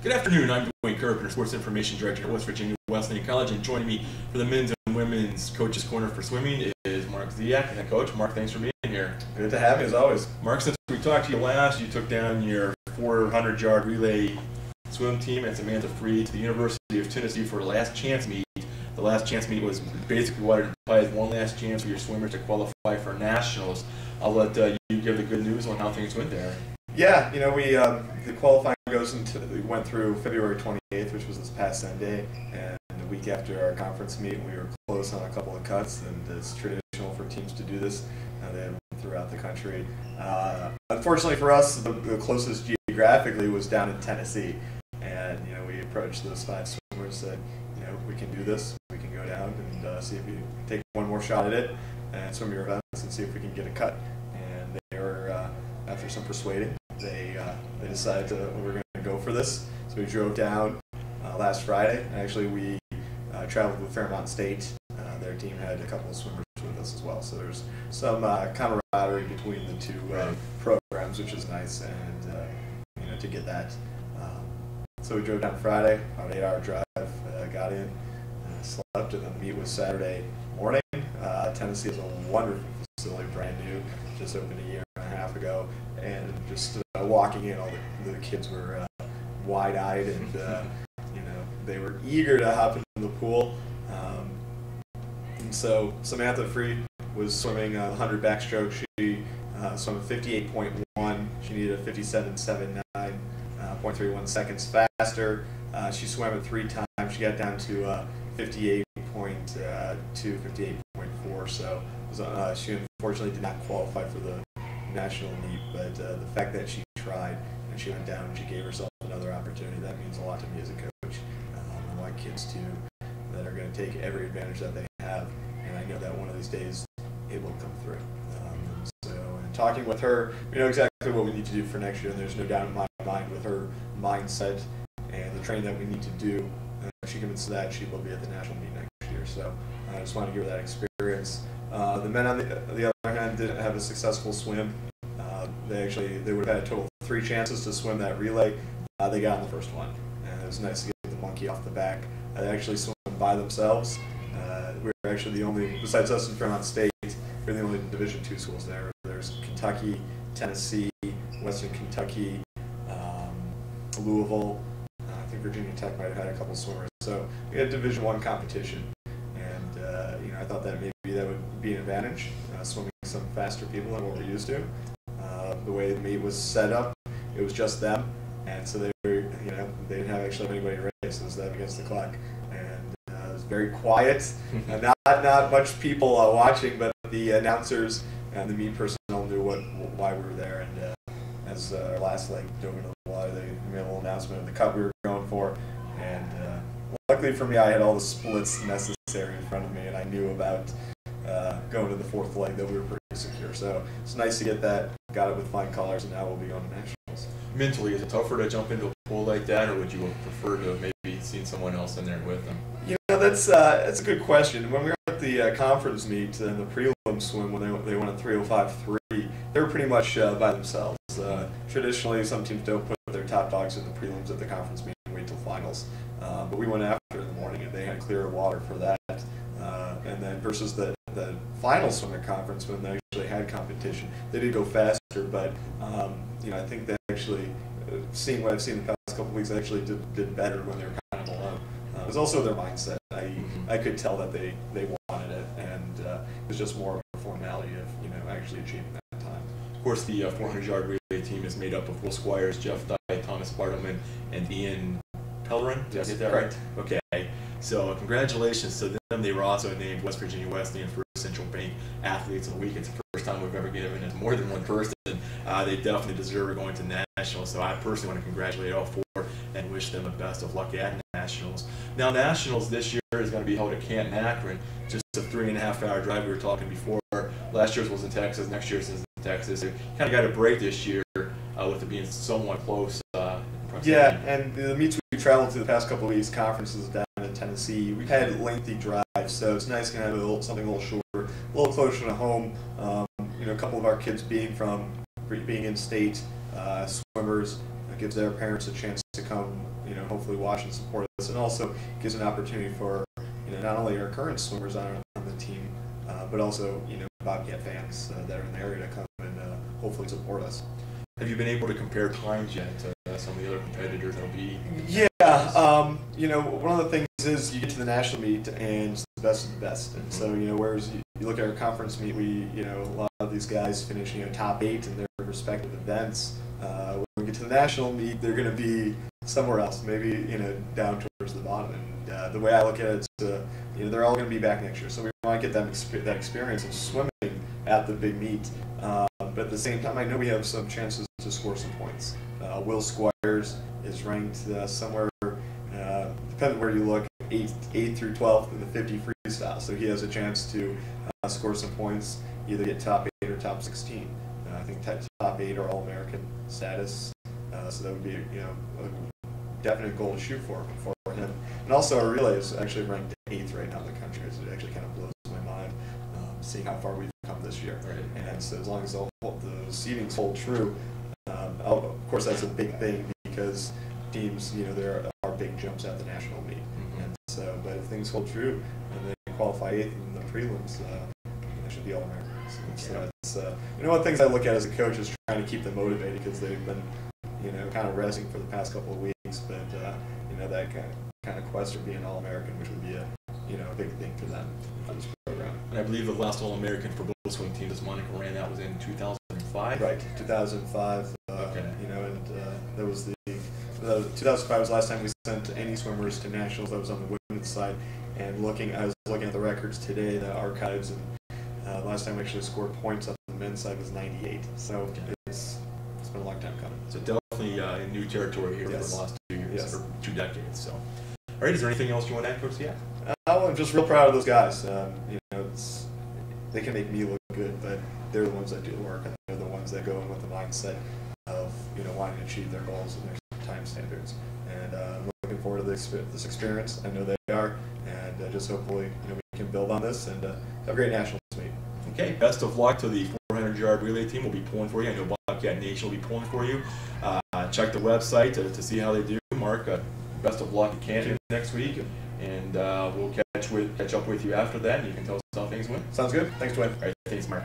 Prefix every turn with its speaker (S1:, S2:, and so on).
S1: Good afternoon, I'm Dwayne Carpenter, Sports Information Director at West Virginia Wesleyan College, and joining me for the men's and women's Coaches Corner for swimming is Mark Ziak. And Coach, Mark, thanks for being here.
S2: Good to have you as always.
S1: Mark, since we talked to you last, you took down your 400-yard relay swim team at Samantha Free to the University of Tennessee for a last chance meet. The last chance meet was basically what it implies, one last chance for your swimmers to qualify for nationals. I'll let you give the good news on how things went there.
S2: Yeah, you know, the qualifying we went through February 28th, which was this past Sunday, and the week after our conference meet, we were close on a couple of cuts, and it's traditional for teams to do this. They have throughout the country. Unfortunately for us, the closest geographically was down in Tennessee, and you know, we approached those 5 swimmers, said, you know, we can do this. We can go down and see if we take one more shot at it and swim your events and see if we can get a cut. And they were, after some persuading, they decided we're going to go for this. So we drove down last Friday. Actually, we traveled with Fairmont State. Their team had a couple of swimmers with us as well. So there's some camaraderie between the two programs, which is nice, and you know, to get that. So we drove down Friday, about an 8-hour drive, got in, slept, and then the meet was Saturday morning. Tennessee is a wonderful facility, brand new, just opened a year and a half ago, and just walking in, all the kids were wide-eyed, and you know, they were eager to hop into the pool. And so Samantha Free was swimming 100 backstroke. She swam a 58.1. She needed a 57.79, 0.31 seconds faster. She swam it 3 times. She got down to 58.2, 58.4. So she unfortunately did not qualify for the national meet. But the fact that she tried and she went down and she gave herself another opportunity, that means a lot to me as a coach. I want kids that are going to take every advantage that they have, and I know that one of these days it will come through. So in talking with her, we know exactly what we need to do for next year, and there's no doubt in my mind with her mindset and the training that we need to do, she convinced that she will be at the national meet next year. So I just want to give her that experience. The men on the other hand didn't have a successful swim. They would have had a total of 3 chances to swim that relay. They got on the first one, and it was nice to get the monkey off the back. They actually swam by themselves. We were actually the only, besides us in Fairmont State, we're the only Division II schools there. There's Kentucky, Tennessee, Western Kentucky, Louisville. I think Virginia Tech might have had a couple swimmers. So we had Division I competition, and you know, I thought that maybe that would be an advantage, swimming some faster people than what we're used to. The way the meet was set up, it was just them, and so they were, you know, they didn't actually have anybody to race. It was them against the clock, and it was very quiet. Not much people watching, but the announcers and the meet personnel knew why we were there. And as our last leg dove into the water, they made a little announcement of the cup we were going for. And luckily for me, I had all the splits necessary in front of me, and I knew about going to the 4th leg that we were pretty secure. So it's nice to get that. Got it with flying colors, and now we'll be going to nationals.
S1: Mentally, is it tougher to jump into a pool like that, or would you prefer to have maybe seen someone else in there with them?
S2: You know, that's a good question. When we were at the conference meet and the prelim swim, when they went at 3:05.3, they were pretty much by themselves. Traditionally, some teams don't put their top dogs in the prelims at the conference meet and wait till finals. But we went after in the morning, and they had clear water for that. And then versus the final swim at conference, when they actually had competition, they did go faster. But you know, I think they actually, seeing what I've seen the past couple of weeks, they actually did better when they were kind of alone. It was also their mindset. I could tell that they wanted it, and it was just more of a formality of, you know, actually achieving that time.
S1: Of course, the 400-yard relay team is made up of Will Squires, Jeff Dye, Thomas Bartleman, and Ian Pellerin. Did I get that right? Okay. So congratulations to them. They were also named West Virginia Wesleyan First Central Bank Athletes of the Week. It's the first time we've ever given it to more than one person. They definitely deserve going to nationals. So I personally want to congratulate all 4 and wish them the best of luck at nationals. Now, nationals this year is going to be held at Canton, Akron. Just a 3.5-hour drive. We were talking before. Last year's was in Texas. Next year's is in Texas. It kind of got a break this year with it being somewhat close.
S2: Yeah, and the meets we traveled to the past couple of weeks, conferences down in Tennessee, we've had lengthy drives, so it's nice to have something a little shorter, a little closer to home. You know, a couple of our kids being in state swimmers, gives their parents a chance to come, hopefully watch and support us, and also gives an opportunity for not only our current swimmers on the team, but also Bobcat fans that are in the area to come and hopefully support us.
S1: Have you been able to compare times yet to some of the other competitors that'll be?
S2: Yeah, one of the things is you get to the national meet and it's the best of the best, and so whereas you look at our conference meet, we a lot of these guys finish top 8 in their respective events. When we get to the national meet, they're going to be somewhere else, maybe down towards the bottom. And the way I look at it is, they're all going to be back next year, so we want to get them that experience of swimming at the big meet. But at the same time, I know we have some chances to score some points. Will Squires is ranked somewhere, depending where you look, 8th through 12th in the 50 freestyle. So he has a chance to score some points, either get top 8 or top 16. I think top 8 are All-American status. So that would be a definite goal to shoot for him. And also our relay is actually ranked 8th right now in the country. So it actually kind of blows my mind seeing how far we've come this year.
S1: Right.
S2: And so as long as the seedings hold true, of course that's a big thing because teams, there are big jumps at the national meet. And so, but if things hold true and they qualify 8th in the prelims, they should be All-American. So it's one of the things I look at as a coach is trying to keep them motivated because they've been kind of resting for the past couple of weeks, but that kind of quest for being All-American, which would be a big thing for them for this program.
S1: And I believe the last All-American for both swim teams, as Monica ran, that was in 2005.
S2: Right, 2005.
S1: Okay.
S2: And that was the 2005 was the last time we sent any swimmers to nationals. That was on the women's side. And I was looking at the records today, the archives, and last time we actually scored points on the men's side was 98. So it's been a long time coming.
S1: So definitely in new territory here for the last 2 years, or 2 decades. So, all right, is there anything else you want to add, Coach? Yeah.
S2: I'm just real proud of those guys. They can make me look good, but they're the ones that do the work, and they're the ones that go in with the mindset of wanting to achieve their goals and their time standards. And I'm looking forward to this experience. I know they are, and just hopefully we can build on this and have a great nationals meet.
S1: Okay, best of luck to the 400-yard relay team. We'll be pulling for you. I know Bobcat Nation will be pulling for you. Check the website to see how they do. Mark, best of luck at Canada next week, and we'll catch up with you after that, and you can tell us how things went.
S2: Sounds good. Thanks, Dwayne.
S1: All right, thanks, Mark.